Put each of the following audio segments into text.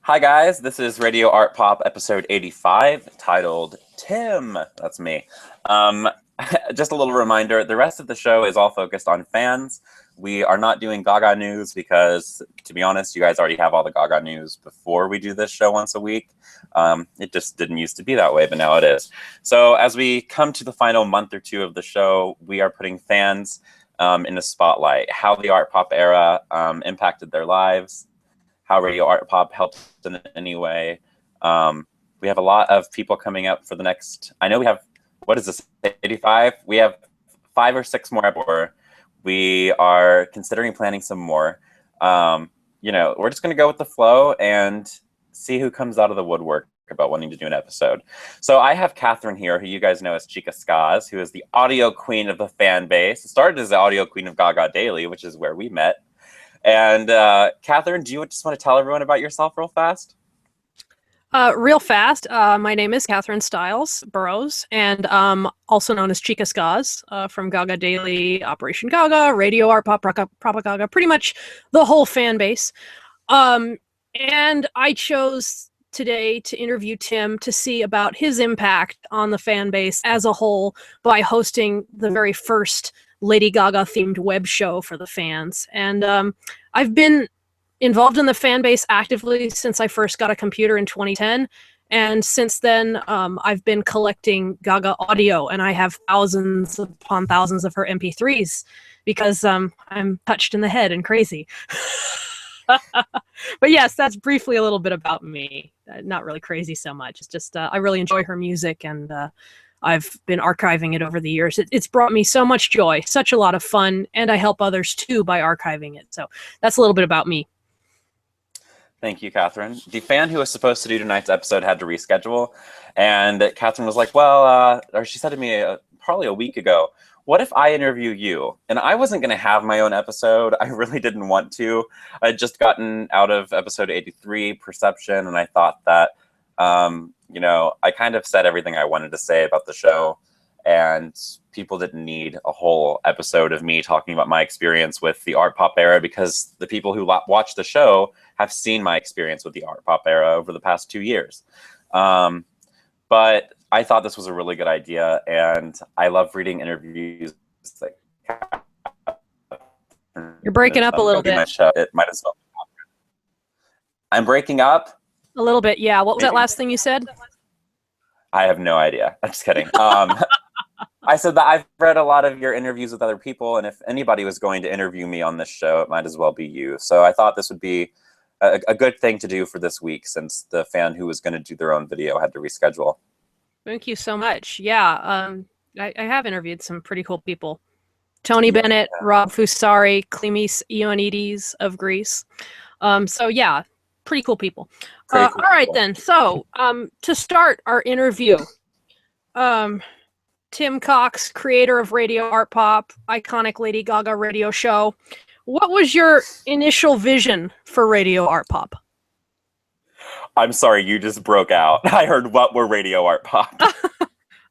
Hi guys, this is Radio Art Pop episode 85, titled Tim. That's me. Just a little reminder, the rest of the show is all focused on fans. We are not doing Gaga news because, to be honest, you guys already have all the Gaga news before we do this show once a week. It just didn't used to be that way, but now it is. So as we come to the final month or two of the show, we are putting fans in the spotlight, how the art pop era impacted their lives, how Radio Art Pop helped in any way. We have a lot of people coming up for the next, I know we have, what is this, 85? We have 5 or 6 more. We are considering planning some more. We're just gonna go with the flow and see who comes out of the woodwork about wanting to do an episode. So I have Catherine here, who you guys know as ChicaSkas, who is the audio queen of the fan base. It started as the audio queen of Gaga Daily, which is where we met. And Catherine, do you just want to tell everyone about yourself real fast? Real fast. My name is Catherine Stiles Burrows, and also known as ChicaSkas from Gaga Daily, Operation Gaga, Radio Art Pop, Propagaga, pretty much the whole fan base. And I chose today to interview Tim to see about his impact on the fan base as a whole by hosting the very first Lady Gaga themed web show for the fans. And I've been involved in the fan base actively since I first got a computer in 2010. And since then, I've been collecting Gaga audio, and I have thousands upon thousands of her MP3s because I'm touched in the head and crazy. But yes, that's briefly a little bit about me. Not really crazy so much. It's just I really enjoy her music, and I've been archiving it over the years. It's brought me so much joy, such a lot of fun, and I help others too by archiving it. So that's a little bit about me. Thank you, Catherine. The fan who was supposed to do tonight's episode had to reschedule, and Catherine was like, well, or she said to me probably a week ago, what if I interview you? And I wasn't going to have my own episode. I really didn't want to. I had just gotten out of episode 83, Perception, and I thought that, I kind of said everything I wanted to say about the show, and people didn't need a whole episode of me talking about my experience with the art pop era, because the people who watch the show have seen my experience with the art pop era over the past 2 years. But I thought this was a really good idea, and I love reading interviews. You're breaking up a little bit. It might as well. I'm breaking up? A little bit, yeah. What was that last thing you said? I have no idea. I'm just kidding. I said that I've read a lot of your interviews with other people, and if anybody was going to interview me on this show, it might as well be you. So I thought this would be a good thing to do for this week, since the fan who was going to do their own video had to reschedule. Thank you so much. Yeah, I have interviewed some pretty cool people. Tony Bennett, Rob Fusari, Klimis Ioannidis of Greece. So yeah, pretty cool people. All right then. So to start our interview, Tim Cox, creator of Radio Art Pop, iconic Lady Gaga radio show. What was your initial vision for Radio Art Pop? I'm sorry, you just broke out. I heard what were Radio Art Pop.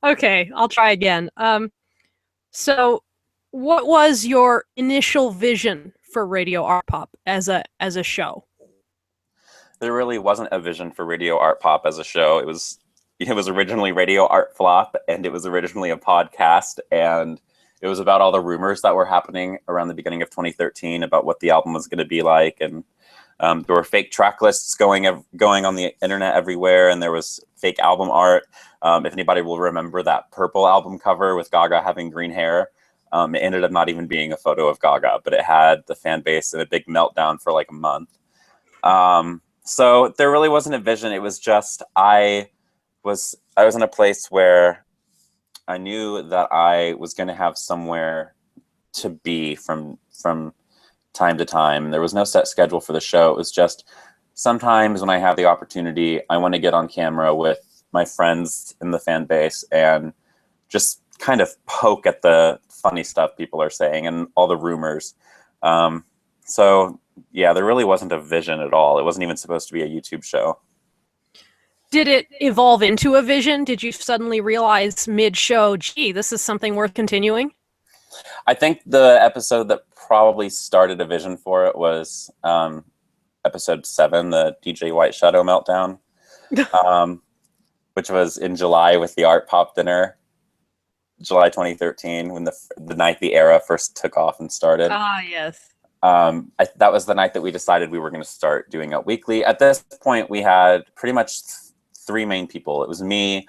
Okay, I'll try again. So what was your initial vision for Radio Art Pop as a show? There really wasn't a vision for Radio Art Pop as a show. It was originally Radio Art Flop, and it was originally a podcast, and it was about all the rumors that were happening around the beginning of 2013 about what the album was going to be like, and there were fake track lists going on the internet everywhere, and there was fake album art. If anybody will remember that purple album cover with Gaga having green hair, it ended up not even being a photo of Gaga, but it had the fan base in a big meltdown for like a month. So there really wasn't a vision. It was just I was in a place where I knew that I was going to have somewhere to be from time to time. There was no set schedule for the show. It was just sometimes when I have the opportunity, I want to get on camera with my friends in the fan base and just kind of poke at the funny stuff people are saying and all the rumors. So yeah, there really wasn't a vision at all. It wasn't even supposed to be a YouTube show. Did it evolve into a vision? Did you suddenly realize mid-show, gee, this is something worth continuing? I think the episode that probably started a vision for it was episode 7, the DJ White Shadow meltdown, which was in July with the Art Pop dinner, July 2013, when the night the era first took off and started. Ah, yes. That was the night that we decided we were going to start doing it weekly. At this point, we had pretty much 3 main people. It was me,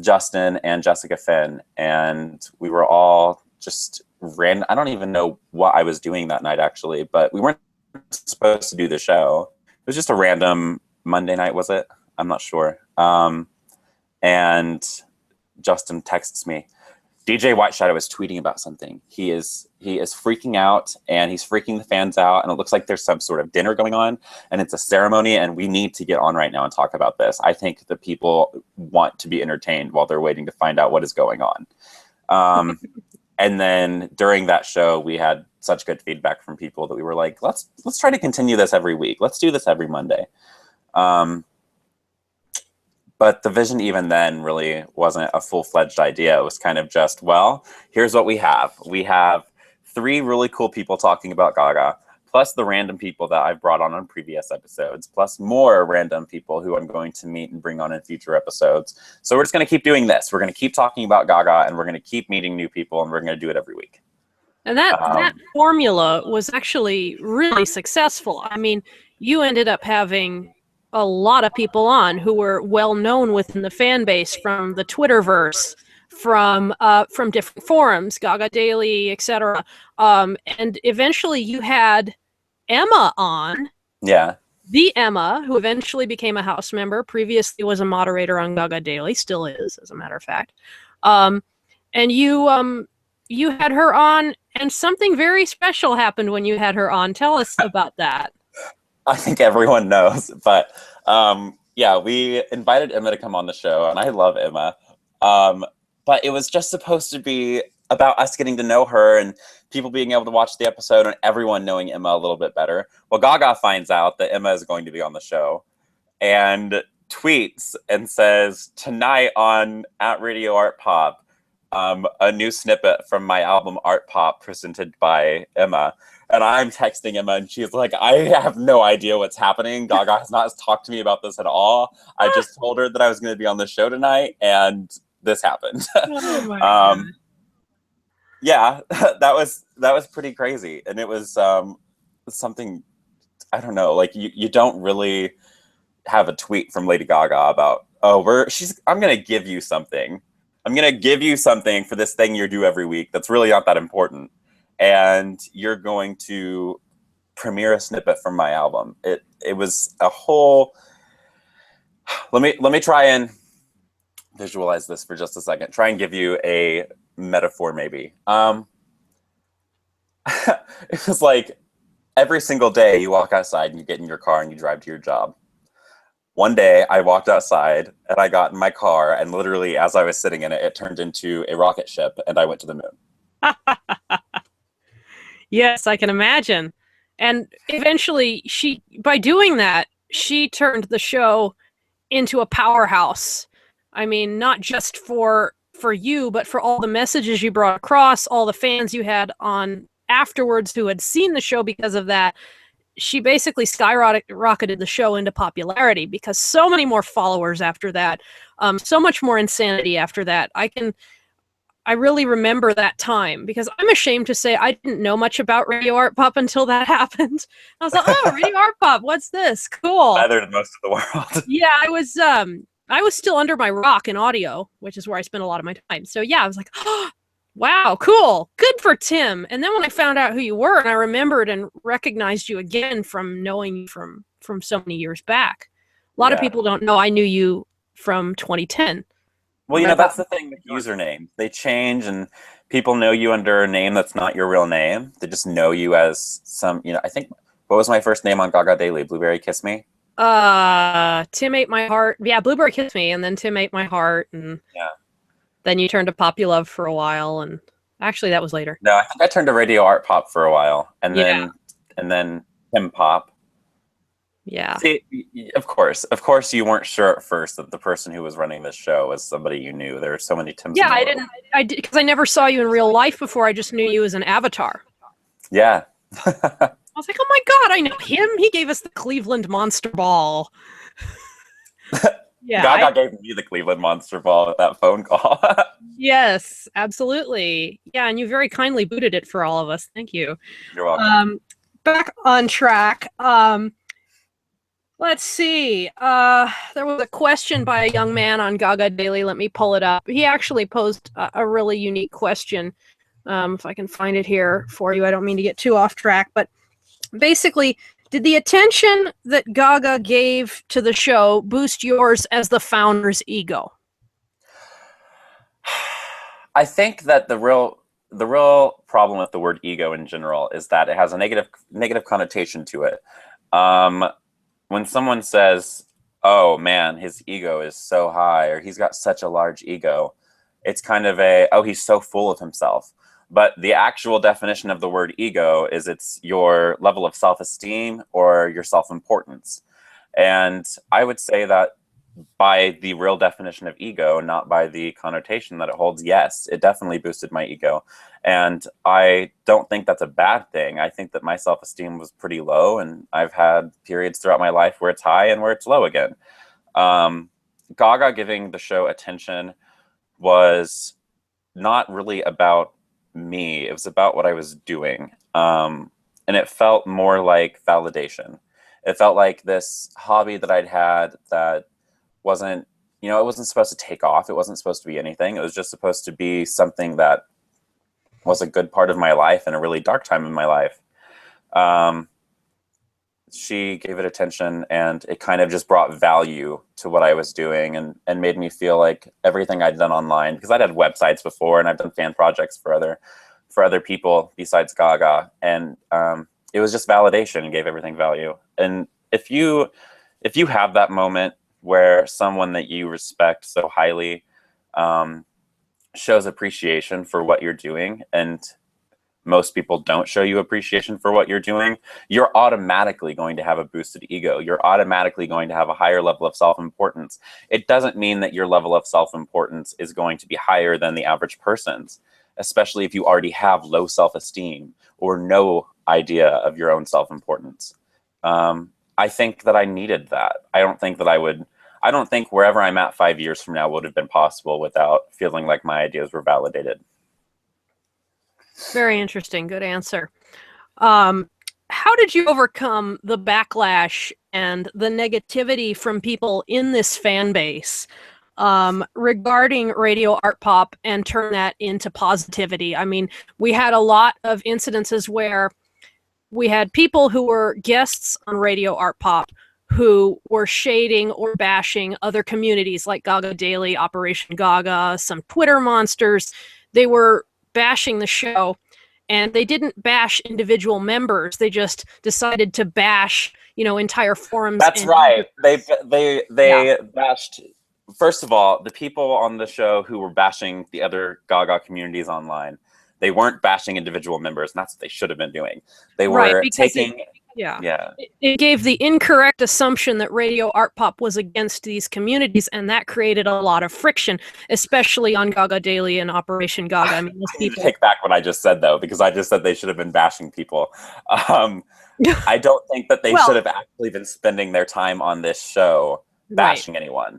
Justin, and Jessica Finn, and we were all just random. I don't even know what I was doing that night, actually, but we weren't supposed to do the show. It was just a random Monday night, was it? I'm not sure. And Justin texts me, DJ White Shadow is tweeting about something. He is freaking out, and he's freaking the fans out, and it looks like there's some sort of dinner going on, and it's a ceremony, and we need to get on right now and talk about this. I think the people want to be entertained while they're waiting to find out what is going on. And then during that show, we had such good feedback from people that we were like, let's try to continue this every week. Let's do this every Monday. But the vision even then really wasn't a full-fledged idea. It was kind of just, well, here's what we have. We have 3 really cool people talking about Gaga, plus the random people that I've brought on previous episodes, plus more random people who I'm going to meet and bring on in future episodes. So we're just going to keep doing this. We're going to keep talking about Gaga, and we're going to keep meeting new people, and we're going to do it every week. And that formula was actually really successful. I mean, you ended up having a lot of people on who were well known within the fan base, from the Twitterverse, from different forums, Gaga Daily, etc. And eventually you had Emma on. Yeah. The Emma, who eventually became a house member, previously was a moderator on Gaga Daily, still is, as a matter of fact. And you had her on, and something very special happened when you had her on. Tell us about that. I think everyone knows, but yeah, we invited Emma to come on the show, and I love Emma. But it was just supposed to be about us getting to know her and people being able to watch the episode and everyone knowing Emma a little bit better. Well, Gaga finds out that Emma is going to be on the show and tweets and says, tonight on Radio ARTPOP, a new snippet from my album Art Pop presented by Emma. And I'm texting Emma, and she's like, I have no idea what's happening. Gaga has not talked to me about this at all. I just told her that I was going to be on the show tonight, and this happened. Oh my God. Yeah, that was pretty crazy. And it was something, I don't know, like you don't really have a tweet from Lady Gaga about, I'm going to give you something. I'm going to give you something for this thing you do every week that's really not that important. And you're going to premiere a snippet from my album. It was a whole. Let me try and visualize this for just a second. Try and give you a metaphor, maybe. It was like every single day you walk outside and you get in your car and you drive to your job. One day I walked outside and I got in my car, and literally as I was sitting in it, it turned into a rocket ship and I went to the moon. Yes, I can imagine. And eventually, by doing that, she turned the show into a powerhouse. I mean, not just for you, but for all the messages you brought across, all the fans you had on afterwards who had seen the show because of that. She basically skyrocketed the show into popularity because so many more followers after that, so much more insanity after that. I really remember that time because I'm ashamed to say I didn't know much about Radio ARTPOP until that happened. I was like, oh, Radio ARTPOP, what's this? Cool. Neither did most of the world. Yeah, I was still under my rock in audio, which is where I spent a lot of my time. So yeah, I was like, oh, wow, cool. Good for Tim. And then when I found out who you were, and I remembered and recognized you again from knowing you from so many years back. A lot of people don't know I knew you from 2010. Well, that's the thing with usernames. They change, and people know you under a name that's not your real name. They just know you as some, I think, what was my first name on Gaga Daily? Blueberry Kiss Me? Tim Ate My Heart. Yeah, Blueberry Kiss Me, and then Tim Ate My Heart, and then you turned to Populove for a while, and actually that was later. No, I think I turned to Radio ARTPOP for a while, and then Tim Pop. Yeah. See, of course, you weren't sure at first that the person who was running this show was somebody you knew. There are so many Tims. Yeah, I did because I never saw you in real life before. I just knew you as an avatar. Yeah. I was like, oh my God, I know him. He gave us the Cleveland Monster Ball. Yeah. Gaga gave me the Cleveland Monster Ball with that phone call. Yes, absolutely. Yeah, and you very kindly booted it for all of us. Thank you. You're welcome. Back on track. Let's see. There was a question by a young man on Gaga Daily. Let me pull it up. He actually posed a really unique question. If I can find it here for you. I don't mean to get too off track, but basically, did the attention that Gaga gave to the show boost yours as the founder's ego? I think that the real problem with the word ego in general is that it has a negative connotation to it. When someone says, "Oh man, his ego is so high," or "He's got such a large ego," it's kind of "Oh, he's so full of himself." But the actual definition of the word ego is it's your level of self-esteem or your self-importance. And I would say that by the real definition of ego, not by the connotation that it holds, yes, it definitely boosted my ego. And I don't think that's a bad thing. I think that my self-esteem was pretty low, and I've had periods throughout my life where it's high and where it's low again. Gaga giving the show attention was not really about me. It was about what I was doing. And it felt more like validation. It felt like this hobby that I'd had that wasn't, it wasn't supposed to take off. It wasn't supposed to be anything. It was just supposed to be something that was a good part of my life and a really dark time in my life. She gave it attention, and it kind of just brought value to what I was doing, and made me feel like everything I'd done online, because I'd had websites before and I've done fan projects for other people besides Gaga. And it was just validation and gave everything value. And if you have that moment where someone that you respect so highly shows appreciation for what you're doing, and most people don't show you appreciation for what you're doing, you're automatically going to have a boosted ego. You're automatically going to have a higher level of self-importance. It doesn't mean that your level of self-importance is going to be higher than the average person's, especially if you already have low self-esteem or no idea of your own self-importance. I think that I needed that. I don't think wherever I'm at 5 years from now would have been possible without feeling like my ideas were validated. Very interesting. Good answer. How did you overcome the backlash and the negativity from people in this fan base regarding Radio Art Pop and turn that into positivity? I mean, we had a lot of incidences where we had people who were guests on Radio Art Pop who were shading or bashing other communities like Gaga Daily, Operation Gaga, some Twitter monsters. They were bashing the show, and they didn't bash individual members. They just decided to bash, entire forums. That's right. They bashed. First of all, the people on the show who were bashing the other Gaga communities online, they weren't bashing individual members, and that's what they should have been doing. They were taking. It gave the incorrect assumption that Radio Art Pop was against these communities, and that created a lot of friction, especially on Gaga Daily and Operation Gaga. I mean, those people... Take back what I just said, though, because I just said they should have been bashing people. I don't think that they should have actually been spending their time on this show bashing anyone.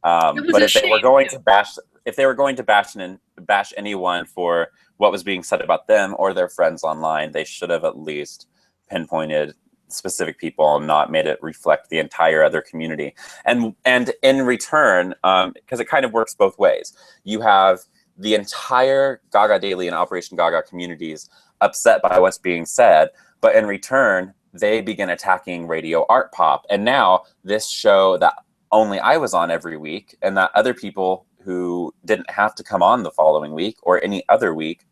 But if they were going to bash anyone for what was being said about them or their friends online, they should have at least pinpointed specific people and not made it reflect the entire other community. And in return, because it kind of works both ways, you have the entire Gaga Daily and Operation Gaga communities upset by what's being said, but in return, they begin attacking Radio Art Pop. And now this show that only I was on every week, and that other people who didn't have to come on the following week or any other week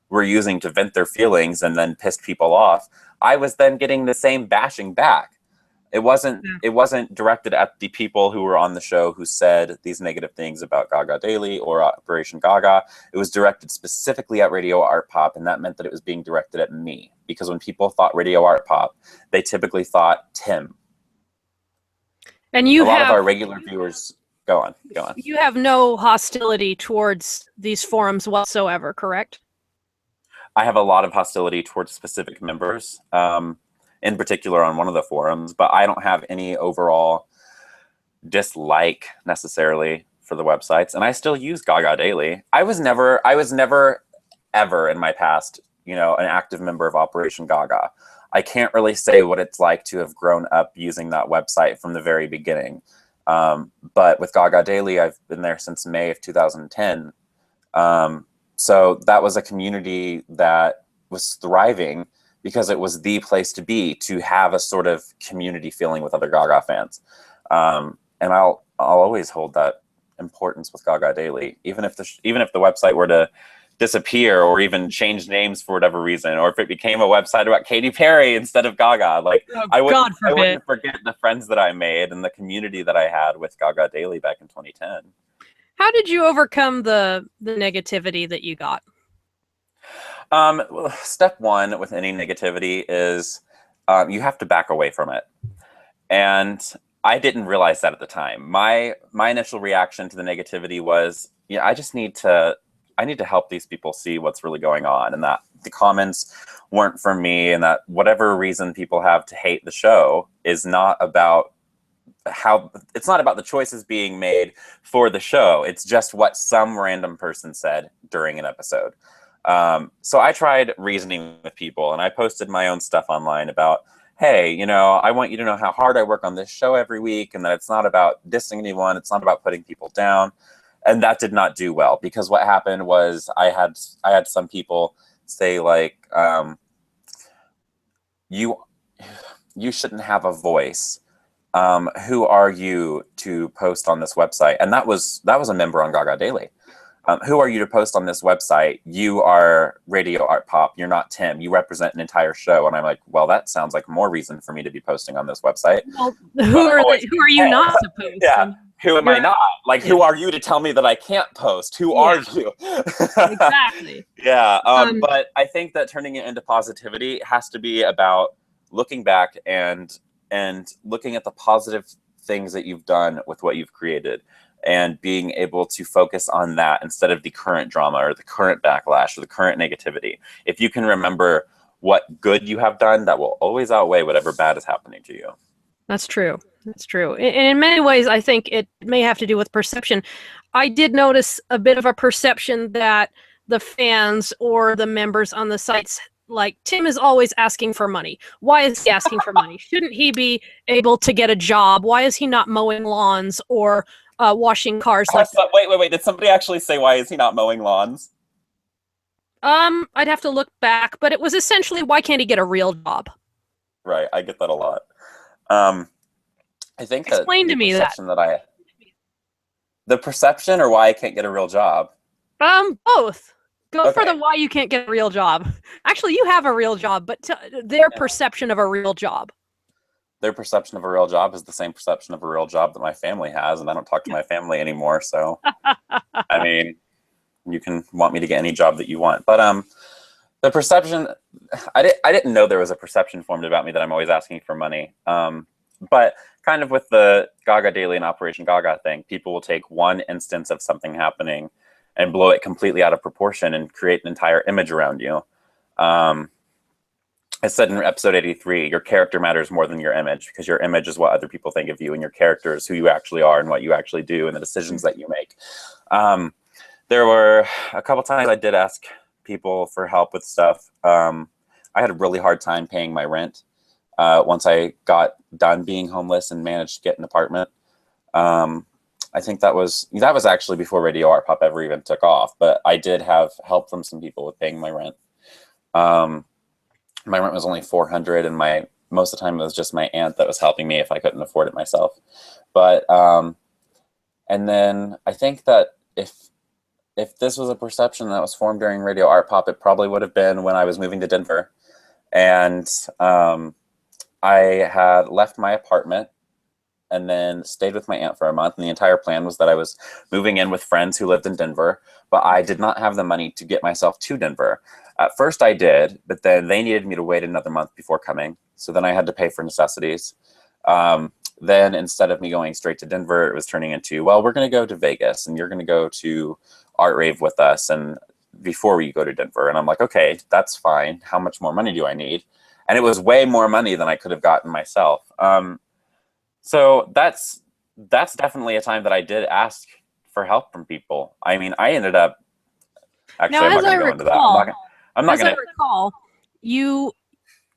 were using to vent their feelings and then pissed people off, I was then getting the same bashing back. It wasn't directed at the people who were on the show who said these negative things about Gaga Daily or Operation Gaga. It was directed specifically at Radio Art Pop, and that meant that it was being directed at me. Because when people thought Radio Art Pop, they typically thought Tim. And a lot of our regular viewers... Go on. You have no hostility towards these forums whatsoever, correct? I have a lot of hostility towards specific members. in particular on one of the forums, but I don't have any overall dislike necessarily for the websites, and I still use Gaga daily. I was never ever in my past, you know, an active member of Operation Gaga. I can't really say what it's like to have grown up using that website from the very beginning. But with Gaga Daily, I've been there since May of 2010. So that was a community that was thriving because it was the place to be, to have a sort of community feeling with other Gaga fans. And I'll always hold that importance with Gaga Daily, even if the website were to disappear or even change names for whatever reason, or if it became a website about Katy Perry instead of Gaga. Like, I wouldn't forget the friends that I made and the community that I had with Gaga Daily back in 2010. How did you overcome the negativity that you got? Well, step one with any negativity is you have to back away from it. And I didn't realize that at the time. My initial reaction to the negativity was, yeah, I need to help these people see what's really going on, and that the comments weren't for me, and that whatever reason people have to hate the show is not about it's not about the choices being made for the show. It's just what some random person said during an episode. So I tried reasoning with people, and I posted my own stuff online about, hey, you know, I want you to know how hard I work on this show every week, and that it's not about dissing anyone. It's not about putting people down. And that did not do well, because what happened was I had some people say, like, you shouldn't have a voice. Who are you to post on this website? And that was a member on Gaga Daily. Who are you to post on this website? You are Radio Art Pop. You're not Tim. You represent an entire show. And I'm like, well, that sounds like more reason for me to be posting on this website. Well, who are you not to post? Yeah. Who am I not? Like, who are you to tell me that I can't post? Who are you? Exactly. Yeah. But I think that turning it into positivity has to be about looking back and looking at the positive things that you've done with what you've created, and being able to focus on that instead of the current drama or the current backlash or the current negativity. If you can remember what good you have done, that will always outweigh whatever bad is happening to you. That's true. That's true. And in many ways, I think it may have to do with perception. I did notice a bit of a perception that the fans or the members on the sites, like, Tim is always asking for money. Why is he asking for money? Shouldn't he be able to get a job? Why is he not mowing lawns or washing cars? Wait. Did somebody actually say, why is he not mowing lawns? I'd have to look back, but it was essentially, why can't he get a real job? Right. I get that a lot. I think Explain to me that. The perception, or why I can't get a real job? Both. Go for the why you can't get a real job. Actually, you have a real job, but their perception of a real job. Their perception of a real job is the same perception of a real job that my family has, and I don't talk to my family anymore. So, I mean, you can want me to get any job that you want, but the perception, I didn't know there was a perception formed about me that I'm always asking for money. But kind of with the Gaga Daily and Operation Gaga thing, people will take one instance of something happening and blow it completely out of proportion and create an entire image around you. I said in episode 83, your character matters more than your image, because your image is what other people think of you, and your character is who you actually are and what you actually do and the decisions that you make. There were a couple times I did ask people for help with stuff. I had a really hard time paying my rent once I got done being homeless and managed to get an apartment. I think that was actually before Radio ARTPOP ever even took off, but I did have help from some people with paying my rent. My rent was only $400, and most of the time it was just my aunt that was helping me if I couldn't afford it myself. But and then I think that if this was a perception that was formed during Radio ARTPOP, it probably would have been when I was moving to Denver, and I had left my apartment and then stayed with my aunt for a month. And the entire plan was that I was moving in with friends who lived in Denver, but I did not have the money to get myself to Denver. At first I did, but then they needed me to wait another month before coming. So then I had to pay for necessities. Then instead of me going straight to Denver, it was turning into, well, we're going to go to Vegas and you're going to go to Art Rave with us and before we go to Denver. And I'm like, okay, that's fine. How much more money do I need? and it was way more money than I could have gotten myself. So that's definitely a time that I did ask for help from people. I mean, I ended up, actually, Now, I'm not as going I to go into that. recall, I'm not as I going to. recall,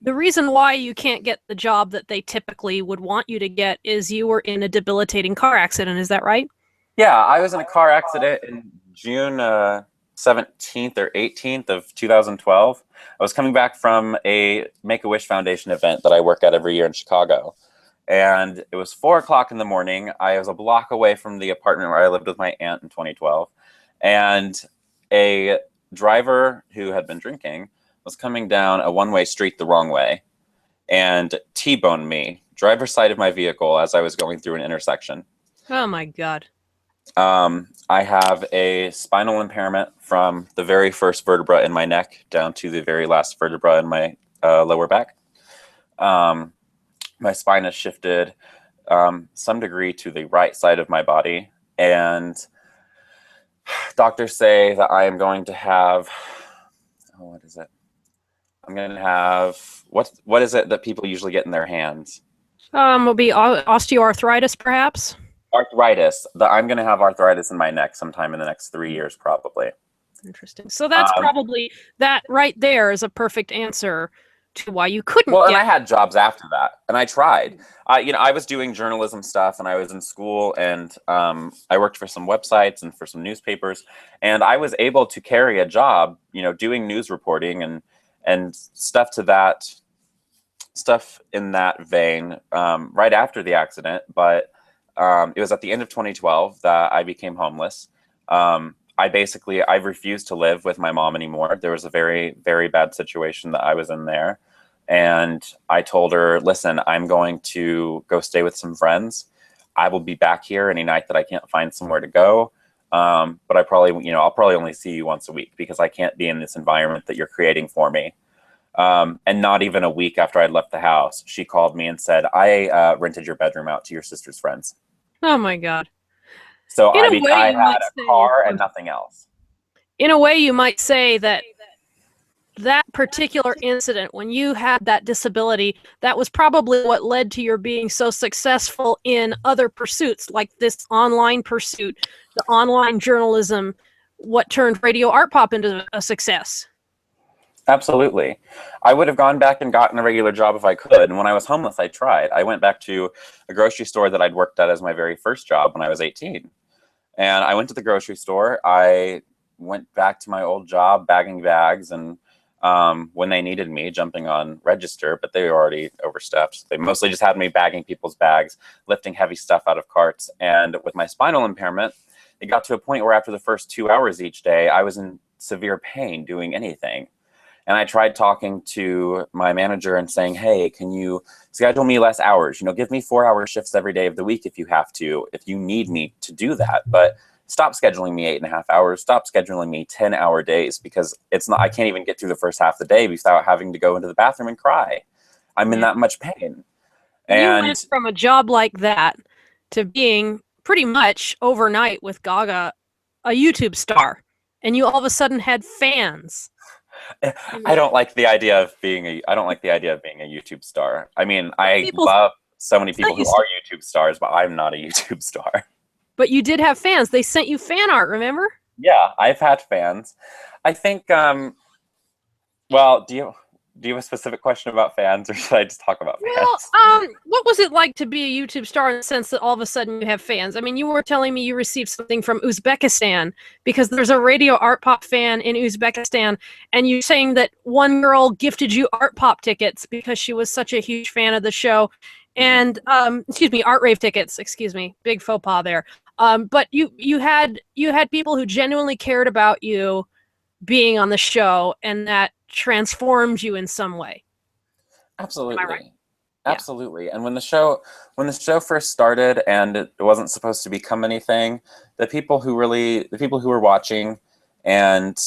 the reason why you can't get the job that they typically would want you to get is you were in a debilitating car accident. Is that right? Yeah, I was in a car accident in June 17th or 18th of 2012. I was coming back from a Make-A-Wish Foundation event that I work at every year in Chicago. And it was 4 o'clock in the morning. I was a block away from the apartment where I lived with my aunt in 2012. And a driver who had been drinking was coming down a one-way street the wrong way and T-boned me, driver's side of my vehicle, as I was going through an intersection. Oh my God. I have a spinal impairment from the very first vertebra in my neck down to the very last vertebra in my lower back. My spine has shifted some degree to the right side of my body, and doctors say that I am going to have, what is it? I'm going to have, what is it that people usually get in their hands? Will be osteoarthritis, perhaps? Arthritis. I'm going to have arthritis in my neck sometime in the next 3 years, probably. Interesting. So that's probably, that right there is a perfect answer to why you couldn't Well, and I had jobs after that, and I tried. I was doing journalism stuff, and I was in school, and I worked for some websites and for some newspapers, and I was able to carry a job, doing news reporting and stuff in that vein right after the accident. But it was at the end of 2012 that I became homeless. I refused to live with my mom anymore. There was a very, very bad situation that I was in there. And I told her, listen, I'm going to go stay with some friends. I will be back here any night that I can't find somewhere to go. But I'll probably only see you once a week because I can't be in this environment that you're creating for me. And not even a week after I'd left the house, she called me and said, I rented your bedroom out to your sister's friends. Oh my God. So I had a car and nothing else. In a way, you might say that particular incident, when you had that disability, that was probably what led to your being so successful in other pursuits, like this online pursuit, the online journalism, what turned Radio Art Pop into a success. Absolutely. I would have gone back and gotten a regular job if I could. And when I was homeless, I tried. I went back to a grocery store that I'd worked at as my very first job when I was 18. And I went to the grocery store. I went back to my old job, bagging bags, and when they needed me, jumping on register, but they were already overstuffed. They mostly just had me bagging people's bags, lifting heavy stuff out of carts. And with my spinal impairment, it got to a point where after the first 2 hours each day, I was in severe pain doing anything. And I tried talking to my manager and saying, hey, can you schedule me less hours? Give me 4-hour shifts every day of the week if you have to, if you need me to do that. But stop scheduling me 8.5 hours. Stop scheduling me 10-hour days, because I can't even get through the first half of the day without having to go into the bathroom and cry. I'm in that much pain. And you went from a job like that to being pretty much overnight with Gaga, a YouTube star, and you all of a sudden had fans. I don't like the idea of being a YouTube star. I mean, I love so many people who are YouTube stars, but I'm not a YouTube star. But you did have fans. They sent you fan art, remember? Yeah, I've had fans. I think, well, do you have a specific question about fans, or should I just talk about fans? Well, what was it like to be a YouTube star in the sense that all of a sudden you have fans? I mean, you were telling me you received something from Uzbekistan because there's a Radio Art Pop fan in Uzbekistan, and you're saying that one girl gifted you Art Pop tickets because she was such a huge fan of the show. And, Art Rave tickets, big faux pas there. But you had people who genuinely cared about you being on the show, and that transformed you in some way. Absolutely. Am I right? Absolutely. Yeah. And when the show first started and it wasn't supposed to become anything, the people who were watching and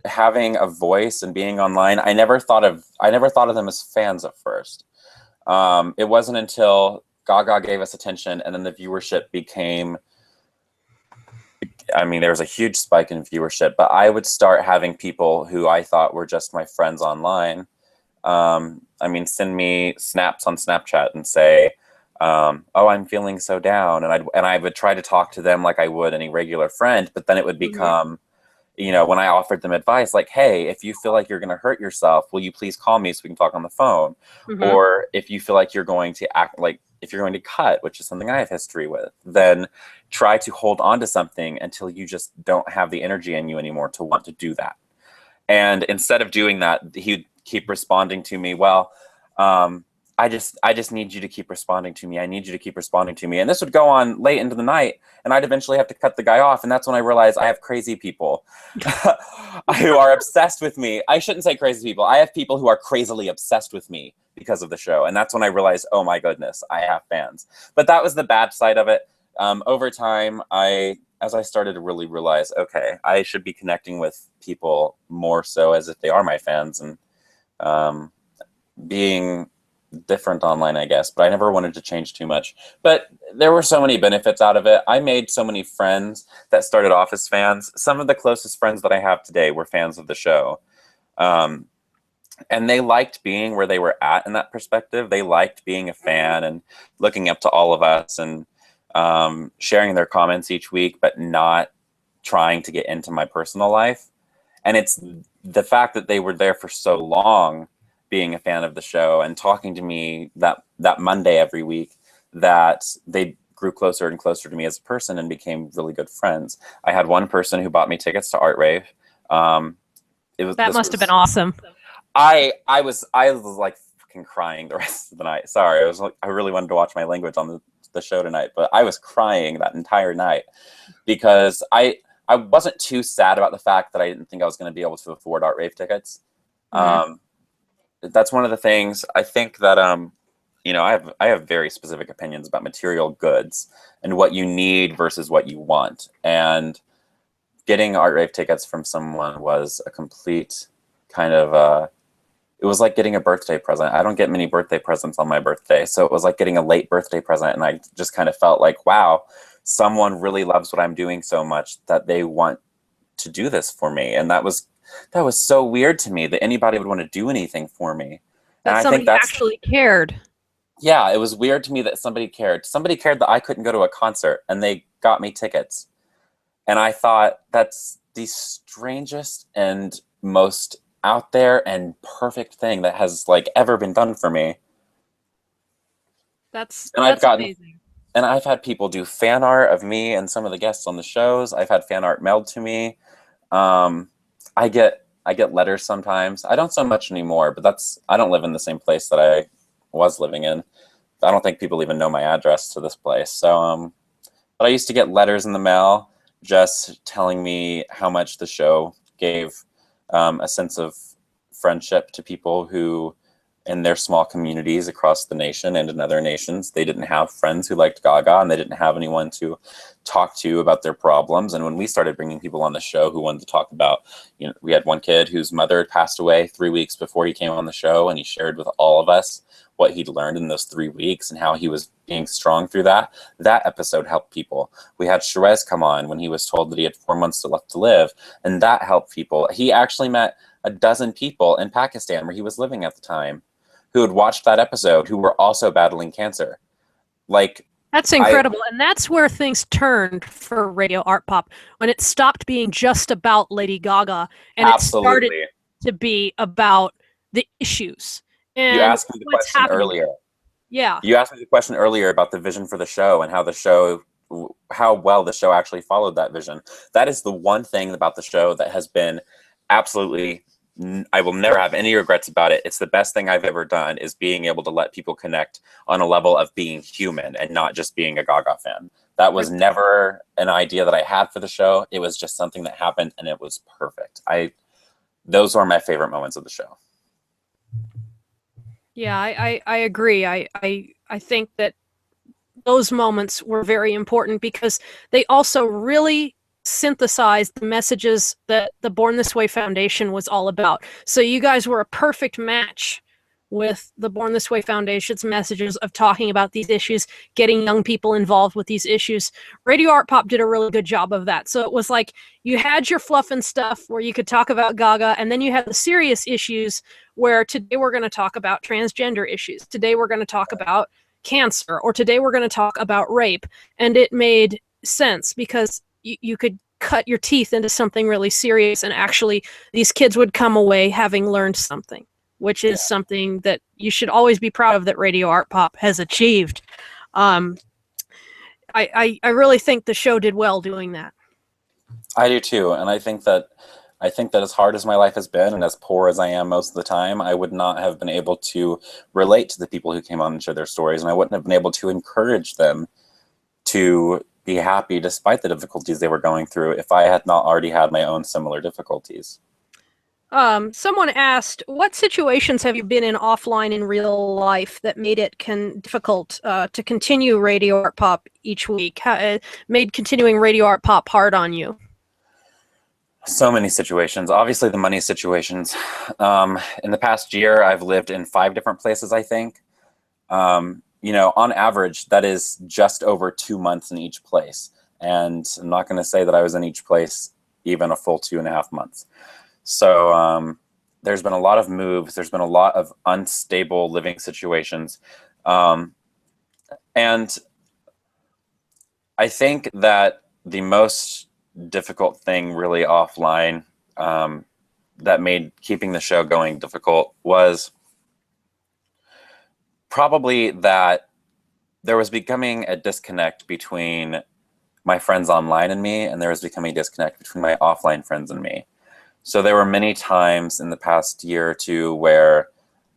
having a voice and being online, I never thought of them as fans at first. It wasn't until Gaga gave us attention and then the viewership became, there was a huge spike in viewership, but I would start having people who I thought were just my friends online I mean, send me snaps on Snapchat and say, oh, I'm feeling so down. And I would try to talk to them like I would any regular friend, but then it would become, you know, when I offered them advice, like, hey, if you feel like you're going to hurt yourself, will you please call me so we can talk on the phone? Or if you feel like you're going to act like, if you're going to cut, which is something I have history with, then try to hold on to something until you just don't have the energy in you anymore to want to do that. And instead of doing that, he'd keep responding to me, well, I just need you to keep responding to me. I need you to keep responding to me. And this would go on late into the night, and I'd eventually have to cut the guy off. And that's when I realized I have crazy people who are obsessed with me. I shouldn't say crazy people. I have people who are crazily obsessed with me because of the show. And that's when I realized, oh my goodness, I have fans. But that was the bad side of it. Over time, as I started to really realize, okay, I should be connecting with people more so as if they are my fans, and being different online, I guess, but I never wanted to change too much. But there were so many benefits out of it. I made so many friends that started off as fans. Some of the closest friends that I have today were fans of the show. And they liked being where they were at in that perspective. They liked being a fan and looking up to all of us and sharing their comments each week, but not trying to get into my personal life. And it's the fact that they were there for so long, being a fan of the show and talking to me that Monday every week, that they grew closer and closer to me as a person and became really good friends. I had one person who bought me tickets to Art Rave. That must have been awesome. I was like fucking crying the rest of the night. Sorry, I really wanted to watch my language on the show tonight, but I was crying that entire night because I wasn't too sad about the fact that I didn't think I was going to be able to afford Art Rave tickets. That's one of the things I think that, you know, I have very specific opinions about material goods and what you need versus what you want. And getting Art Rave tickets from someone was a complete kind of, it was like getting a birthday present. I don't get many birthday presents on my birthday. So it was like getting a late birthday present. And I just kind of felt like, wow, someone really loves what I'm doing so much that they want to do this for me. And that was so weird to me that anybody would want to do anything for me. That somebody actually cared. Yeah, it was weird to me that somebody cared. Somebody cared that I couldn't go to a concert, and they got me tickets. And I thought, that's the strangest and most out there and perfect thing that has like ever been done for me. That's amazing. And I've had people do fan art of me and some of the guests on the shows. I've had fan art mailed to me. I get letters sometimes. I don't so much anymore, but I don't live in the same place that I was living in. I don't think people even know my address to this place. So, but I used to get letters in the mail just telling me how much the show gave a sense of friendship to people who, in their small communities across the nation and in other nations, they didn't have friends who liked Gaga, and they didn't have anyone to talk to about their problems. And when we started bringing people on the show who wanted to talk about, you know, we had one kid whose mother had passed away 3 weeks before he came on the show, and he shared with all of us what he'd learned in those 3 weeks and how he was being strong through that. That episode helped people. We had Sherez come on when he was told that he had 4 months left to live, and that helped people. He actually met a dozen people in Pakistan where he was living at the time who had watched that episode who were also battling cancer. Like, that's incredible. And that's where things turned for Radio Art Pop, when it stopped being just about Lady Gaga and it started to be about the issues. And you asked me the question earlier. Yeah. You asked me the question earlier about the vision for the show and how well the show actually followed that vision. That is the one thing about the show that has been absolutely, I will never have any regrets about it. It's the best thing I've ever done, is being able to let people connect on a level of being human and not just being a Gaga fan. That was never an idea that I had for the show. It was just something that happened, and it was perfect. Those are my favorite moments of the show. Yeah, I agree. I think that those moments were very important because they also really synthesized the messages that the Born This Way Foundation was all about. So you guys were a perfect match with the Born This Way Foundation's messages of talking about these issues, getting young people involved with these issues. Radio Art Pop did a really good job of that. So it was like you had your fluff and stuff where you could talk about Gaga, and then you had the serious issues where today we're going to talk about transgender issues. Today we're going to talk about cancer, or today we're going to talk about rape. And it made sense because you could cut your teeth into something really serious, and actually these kids would come away having learned something, which is something that you should always be proud of that Radio Art Pop has achieved. I really think the show did well doing that. I do too, and I think that as hard as my life has been and as poor as I am most of the time, I would not have been able to relate to the people who came on and shared their stories, and I wouldn't have been able to encourage them to be happy despite the difficulties they were going through if I had not already had my own similar difficulties. Someone asked, what situations have you been in offline in real life that made it difficult to continue Radio Art Pop each week? Made continuing Radio Art Pop hard on you? So many situations. Obviously, the money situations. In the past year, I've lived in 5 different places, I think. You know, on average, that is just over 2 months in each place. And I'm not going to say that I was in each place even a full 2.5 months. So there's been a lot of moves. There's been a lot of unstable living situations. And I think that the most difficult thing really offline that made keeping the show going difficult was probably that there was becoming a disconnect between my friends online and me, and there was becoming a disconnect between my offline friends and me. So there were many times in the past year or two where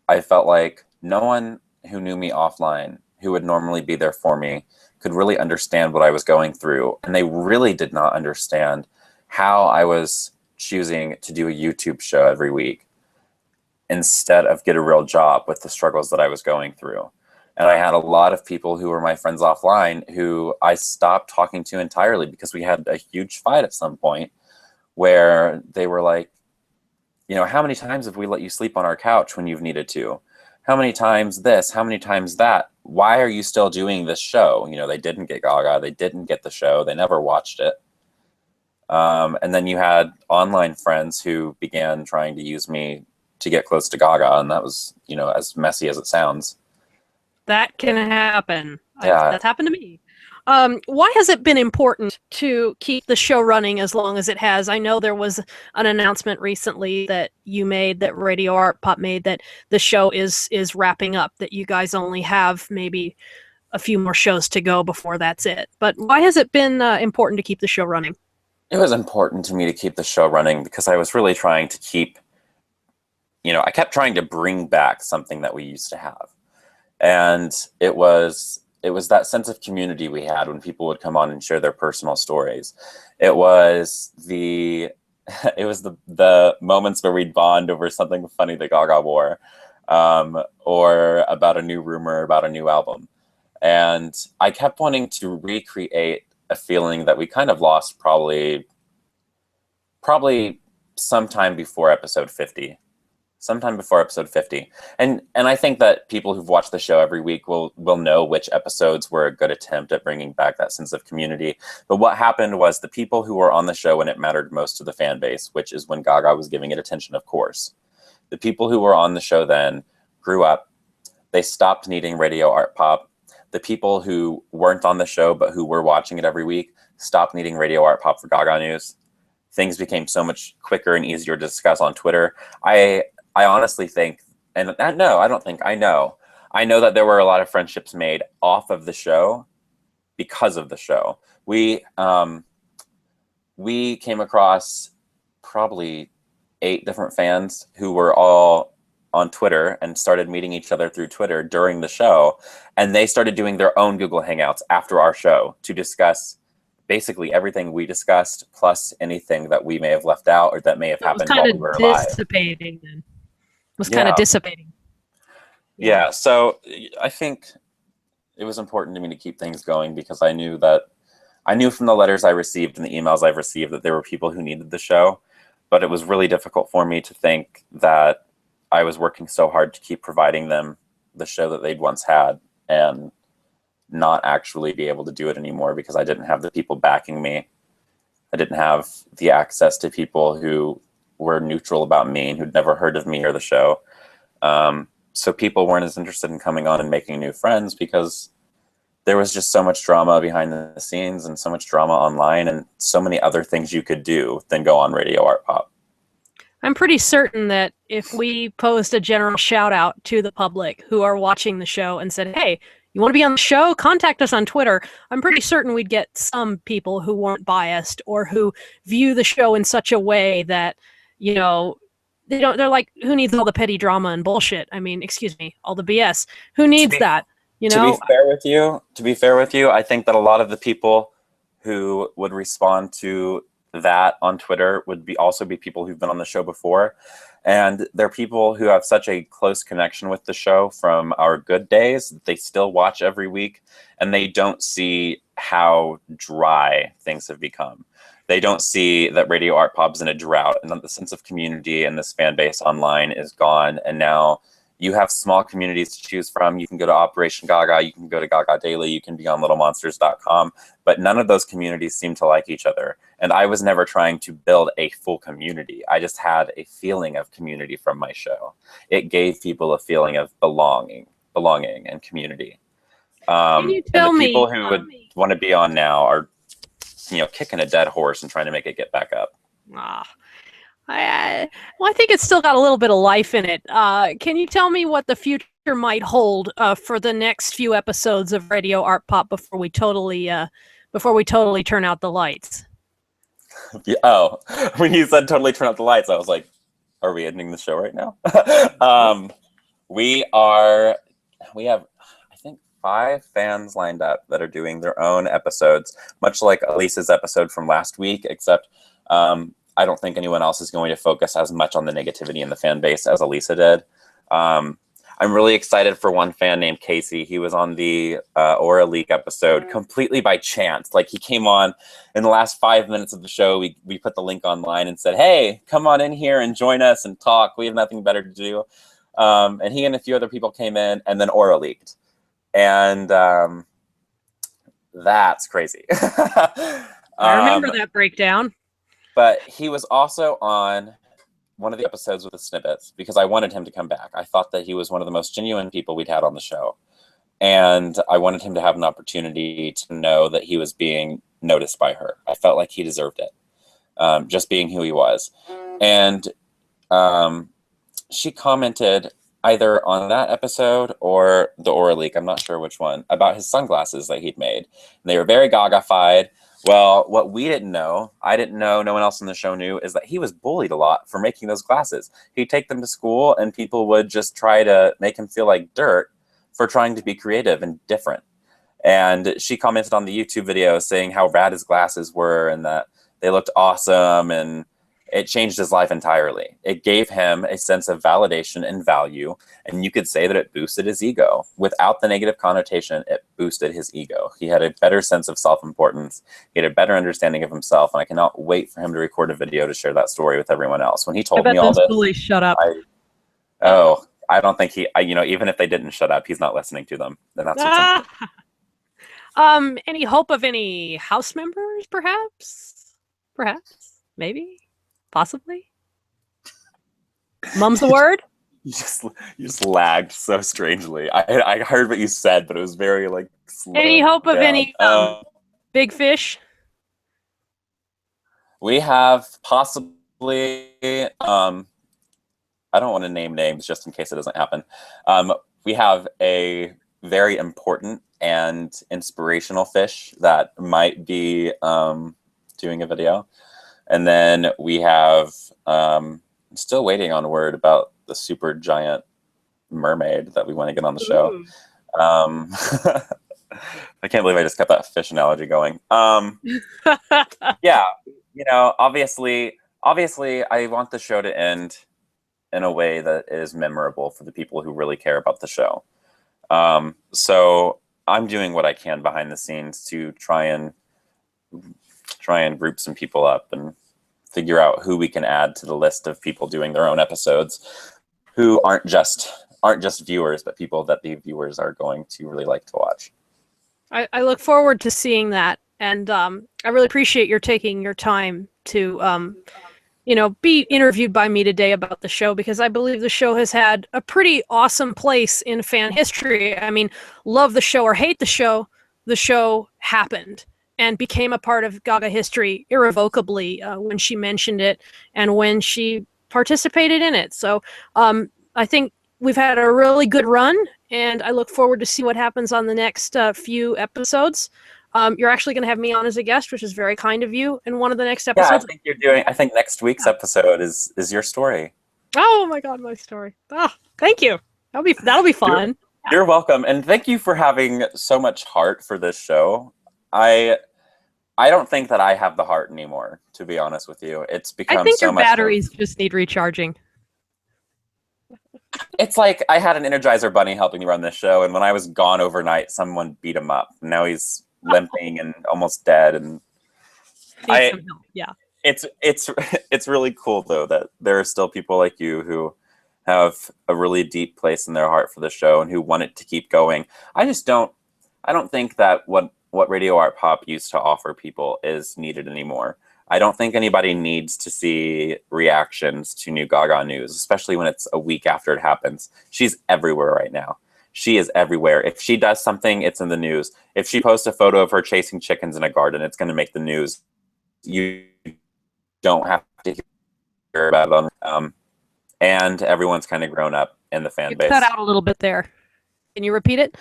I felt like no one who knew me offline, who would normally be there for me, could really understand what I was going through. And they really did not understand how I was choosing to do a YouTube show every week instead of get a real job with the struggles that I was going through. And I had a lot of people who were my friends offline who I stopped talking to entirely because we had a huge fight at some point where they were like, you know, how many times have we let you sleep on our couch when you've needed to? How many times this? How many times that? Why are you still doing this show? You know, they didn't get Gaga. They didn't get the show. They never watched it. And then you had online friends who began trying to use me to get close to Gaga. And that was, you know, as messy as it sounds. That can happen. Yeah. That's happened to me. Why has it been important to keep the show running as long as it has? I know there was an announcement recently that you made, that Radio Art Pop made, that the show is wrapping up, that you guys only have maybe a few more shows to go before that's it. But why has it been important to keep the show running? It was important to me to keep the show running because I was really trying to keep, you know, I kept trying to bring back something that we used to have. And it was that sense of community we had when people would come on and share their personal stories. It was the moments where we'd bond over something funny that Gaga wore, or about a new rumor about a new album. And I kept wanting to recreate a feeling that we kind of lost probably sometime before episode 50. And I think that people who've watched the show every week will know which episodes were a good attempt at bringing back that sense of community. But what happened was the people who were on the show when it mattered most to the fan base, which is when Gaga was giving it attention, of course. The people who were on the show then grew up. They stopped needing Radio Art Pop. The people who weren't on the show but who were watching it every week stopped needing Radio Art Pop for Gaga news. Things became so much quicker and easier to discuss on Twitter. I honestly think, and I know that there were a lot of friendships made off of the show because of the show. We came across probably 8 different fans who were all on Twitter and started meeting each other through Twitter during the show. And they started doing their own Google Hangouts after our show to discuss basically everything we discussed, plus anything that we may have left out or that may have happened while we were alive. Kind of dissipating. Yeah, so I think it was important to me to keep things going because I knew from the letters I received and the emails I've received that there were people who needed the show, but it was really difficult for me to think that I was working so hard to keep providing them the show that they'd once had, and not actually be able to do it anymore because I didn't have the people backing me. I didn't have the access to people who were neutral about me and who'd never heard of me or the show. So people weren't as interested in coming on and making new friends because there was just so much drama behind the scenes and so much drama online and so many other things you could do than go on Radio Art Pop. I'm pretty certain that if we posed a general shout out to the public who are watching the show and said, hey, you want to be on the show? Contact us on Twitter. I'm pretty certain we'd get some people who weren't biased or who view the show in such a way that, you know, they're like, who needs all the petty drama and bullshit? I mean, excuse me, all the BS. Who needs that? You know? To be fair with you, I think that a lot of the people who would respond to that on Twitter would also be people who've been on the show before. And they're people who have such a close connection with the show from our good days. They still watch every week, and they don't see how dry things have become. They don't see that Radio Art Pop's in a drought, and that the sense of community and this fan base online is gone. And now you have small communities to choose from. You can go to Operation Gaga, you can go to Gaga Daily, you can be on littlemonsters.com, but none of those communities seem to like each other. And I was never trying to build a full community. I just had a feeling of community from my show. It gave people a feeling of belonging and community. Can you tell and the me, people who would want to be on now are, you know, kicking a dead horse and trying to make it get back up. I think it's still got a little bit of life in it. Can you tell me what the future might hold for the next few episodes of Radio Art Pop before we totally turn out the lights? Yeah, oh, when you said totally turn out the lights, I was like, are we ending the show right now? We have, I think, 5 fans lined up that are doing their own episodes, much like Elisa's episode from last week, except I don't think anyone else is going to focus as much on the negativity in the fan base as Elisa did. I'm really excited for one fan named Casey. He was on the Aura Leak episode completely by chance. Like, he came on in the last 5 minutes of the show. We put the link online and said, hey, come on in here and join us and talk. We have nothing better to do. And he and a few other people came in, and then Aura leaked. And that's crazy. I remember that breakdown. But he was also on one of the episodes with the snippets because I wanted him to come back. I thought that he was one of the most genuine people we'd had on the show. And I wanted him to have an opportunity to know that he was being noticed by her. I felt like he deserved it, just being who he was. And she commented either on that episode or the Aura Leak, I'm not sure which one, about his sunglasses that he'd made. And they were very Gaga-fied. Well, what we didn't know, I didn't know, no one else in the show knew, is that he was bullied a lot for making those glasses. He'd take them to school, and people would just try to make him feel like dirt for trying to be creative and different. And she commented on the YouTube video saying how rad his glasses were and that they looked awesome, and it changed his life entirely. It gave him a sense of validation and value, and you could say that it boosted his ego. Without the negative connotation, it boosted his ego. He had a better sense of self-importance. He had a better understanding of himself, and I cannot wait for him to record a video to share that story with everyone else. When he told me all this, bullies shut up. I don't think even if they didn't shut up, he's not listening to them. Then that's any hope of any house members, perhaps? Perhaps? Maybe? Possibly? Mum's the word? You just lagged so strangely. I heard what you said, but it was very like slow. Any hope of any big fish? We have possibly I don't want to name names just in case it doesn't happen. We have a very important and inspirational fish that might be doing a video. And then we have, I'm still waiting on word about the super giant mermaid that we want to get on the show. I can't believe I just kept that fish analogy going. Yeah, obviously I want the show to end in a way that is memorable for the people who really care about the show. So I'm doing what I can behind the scenes to try and group some people up and figure out who we can add to the list of people doing their own episodes who aren't just viewers, but people that the viewers are going to really like to watch. I look forward to seeing that, and I really appreciate your taking your time to be interviewed by me today about the show, because I believe the show has had a pretty awesome place in fan history. I mean, love the show or hate the show happened and became a part of Gaga history irrevocably when she mentioned it and when she participated in it. So I think we've had a really good run, and I look forward to see what happens on the next few episodes. You're actually going to have me on as a guest, which is very kind of you, in one of the next episodes. Yeah, I think next week's episode is your story. Oh my God, my story. Oh, thank you. That'll be fun. You're welcome, and thank you for having so much heart for this show. I don't think that I have the heart anymore, to be honest with you. It's become I think so your much batteries just need recharging. It's like I had an Energizer Bunny helping me run this show, and when I was gone overnight, someone beat him up. Now he's limping and almost dead. And Yeah, it's really cool though that there are still people like you who have a really deep place in their heart for the show and who want it to keep going. I don't think that what Radio Art Pop used to offer people is needed anymore. I don't think anybody needs to see reactions to new Gaga news, especially when it's a week after it happens. She's everywhere right now. She is everywhere. If she does something, it's in the news. If she posts a photo of her chasing chickens in a garden, it's going to make the news. You don't have to hear about it. And everyone's kind of grown up in the fan base. Cut out a little bit there. Can you repeat it?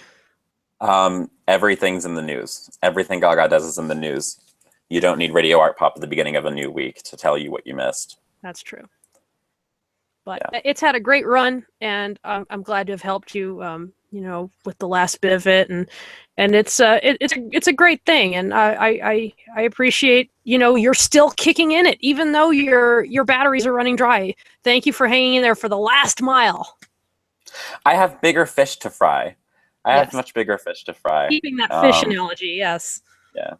Everything's in the news. Everything Gaga does is in the news. You don't need Radio Art Pop at the beginning of a new week to tell you what you missed. That's true. But It's had a great run, and I'm glad to have helped you, with the last bit of it, and it's a great thing, and I appreciate you're still kicking in it, even though your batteries are running dry. Thank you for hanging in there for the last mile. I have bigger fish to fry. I have much bigger fish to fry. Keeping that fish analogy, yes. Yeah.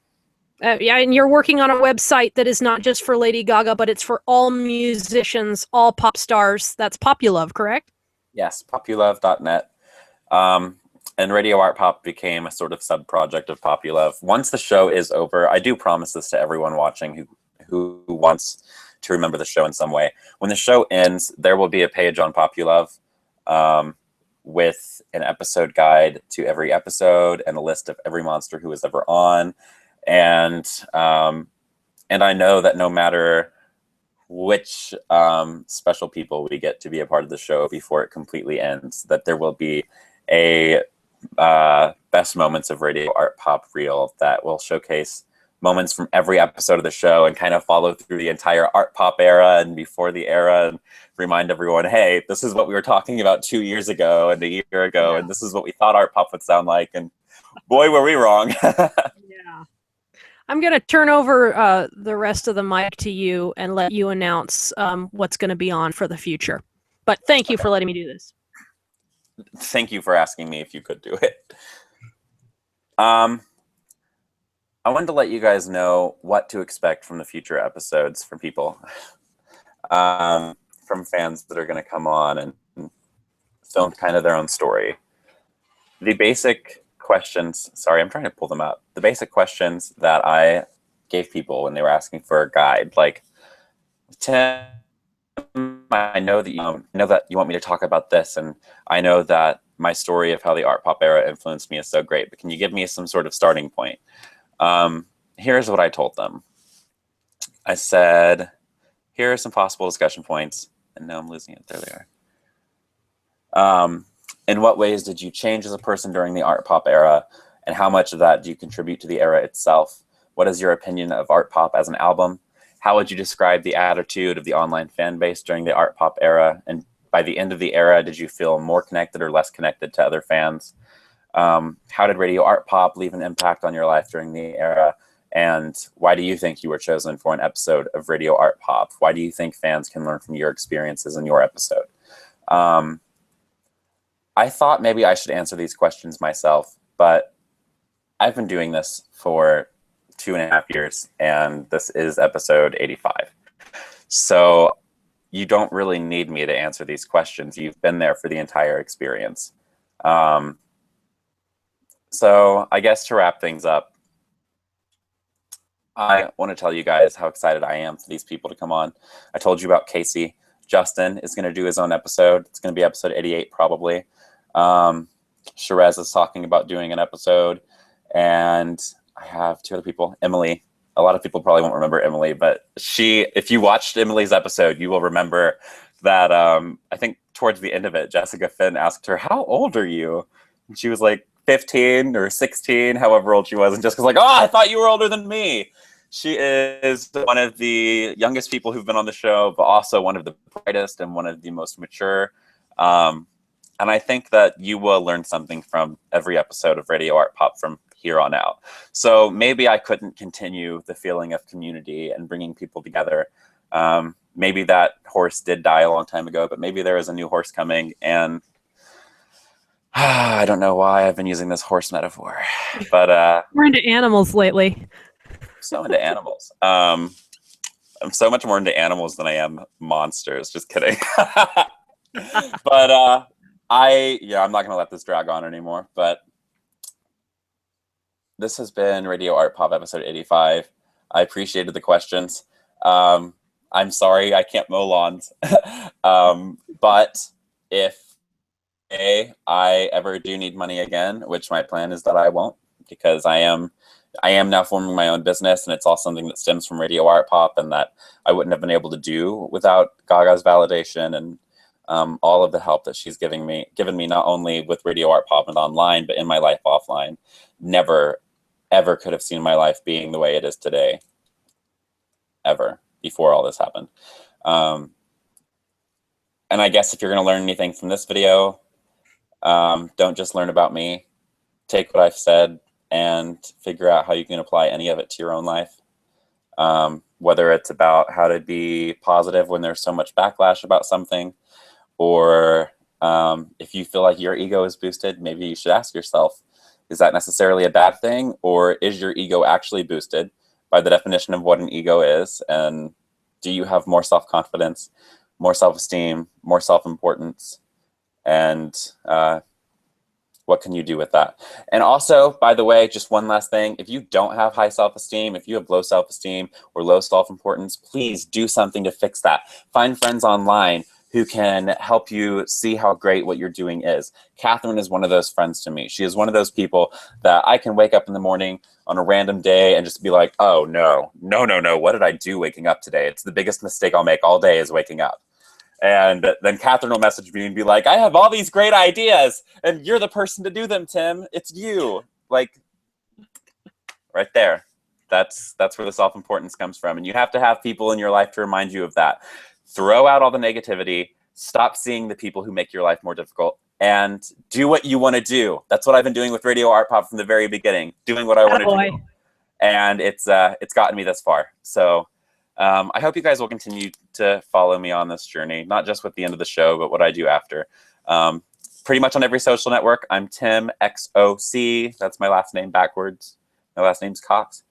And you're working on a website that is not just for Lady Gaga, but it's for all musicians, all pop stars. That's Populove, correct? Yes, populove.net. And Radio Art Pop became a sort of sub-project of Populove. Once the show is over, I do promise this to everyone watching who wants to remember the show in some way. When the show ends, there will be a page on Populove with an episode guide to every episode and a list of every monster who was ever on. And I know that no matter which special people we get to be a part of the show before it completely ends, that there will be a best moments of Radio Art Pop reel that will showcase moments from every episode of the show and kind of follow through the entire Art Pop era and before the era, and remind everyone, hey, this is what we were talking about 2 years ago and a year ago, and this is what we thought Art Pop would sound like, and boy, were we wrong. Yeah. I'm going to turn over the rest of the mic to you and let you announce what's going to be on for the future. But thank you for letting me do this. Thank you for asking me if you could do it. I wanted to let you guys know what to expect from the future episodes from people, from fans that are going to come on and film kind of their own story. The basic questions, sorry, I'm trying to pull them up. The basic questions that I gave people when they were asking for a guide, like, Tim, I know that you want me to talk about this, and I know that my story of how the Art Pop era influenced me is so great, but can you give me some sort of starting point? Here's what I told them. I said, here are some possible discussion points, and now I'm losing it. There they are. In what ways did you change as a person during the Art Pop era, and how much of that do you contribute to the era itself? What is your opinion of Art Pop as an album? How would you describe the attitude of the online fan base during the Art Pop era? And by the end of the era, did you feel more connected or less connected to other fans? How did Radio Art Pop leave an impact on your life during the era? And why do you think you were chosen for an episode of Radio Art Pop? Why do you think fans can learn from your experiences in your episode? I thought maybe I should answer these questions myself, but I've been doing this for 2.5 years, and this is episode 85. So you don't really need me to answer these questions. You've been there for the entire experience. So I guess to wrap things up, I want to tell you guys how excited I am for these people to come on. I told you about Casey. Justin is going to do his own episode. It's going to be episode 88 probably. Sherez is talking about doing an episode. And I have 2 other people. Emily. A lot of people probably won't remember Emily, but if you watched Emily's episode, you will remember that I think towards the end of it, Jessica Finn asked her, "How old are you?" And she was like 15 or 16, however old she was. And Jessica's like, "Oh, I thought you were older than me." She is one of the youngest people who've been on the show, but also one of the brightest and one of the most mature. And I think that you will learn something from every episode of Radio Art Pop from here on out. So maybe I couldn't continue the feeling of community and bringing people together. Maybe that horse did die a long time ago, but maybe there is a new horse coming. And I don't know why I've been using this horse metaphor, but we're into animals lately. So into animals. I'm so much more into animals than I am monsters. Just kidding. But I'm not going to let this drag on anymore. But this has been Radio Art Pop episode 85. I appreciated the questions. I'm sorry I can't mow lawns. But if I ever do need money again, which my plan is that I won't, because I am now forming my own business, and it's all something that stems from Radio Art Pop, and that I wouldn't have been able to do without Gaga's validation and all of the help that she's given me not only with Radio Art Pop and online, but in my life offline. Never, ever could have seen my life being the way it is today, ever, before all this happened. And I guess if you're going to learn anything from this video, don't just learn about me. Take what I've said and figure out how you can apply any of it to your own life. Whether it's about how to be positive when there's so much backlash about something, or if you feel like your ego is boosted, maybe you should ask yourself, is that necessarily a bad thing? Or is your ego actually boosted by the definition of what an ego is? And do you have more self-confidence, more self-esteem, more self-importance? And what can you do with that? And also, by the way, just one last thing, if you don't have high self-esteem, if you have low self-esteem or low self-importance, please do something to fix that. Find friends online who can help you see how great what you're doing is. Catherine is one of those friends to me. She is one of those people that I can wake up in the morning on a random day and just be like, oh, no, what did I do waking up today? It's the biggest mistake I'll make all day is waking up. And then Catherine will message me and be like, I have all these great ideas, and you're the person to do them, Tim. It's you. Like, right there. That's where the self-importance comes from. And you have to have people in your life to remind you of that. Throw out all the negativity. Stop seeing the people who make your life more difficult. And do what you want to do. That's what I've been doing with Radio Art Pop from the very beginning. Doing what I want to do. And it's gotten me this far. So I hope you guys will continue to follow me on this journey, not just with the end of the show, but what I do after. Pretty much on every social network, I'm Tim XOC. That's my last name backwards. My last name's Cox.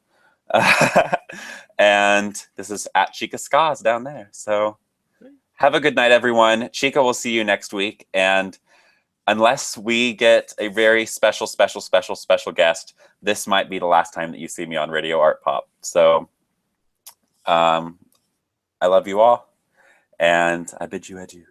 And this is at ChicaSkas down there. So have a good night, everyone. Chica will see you next week. And unless we get a very special guest, this might be the last time that you see me on Radio Art Pop. So I love you all, and I bid you adieu.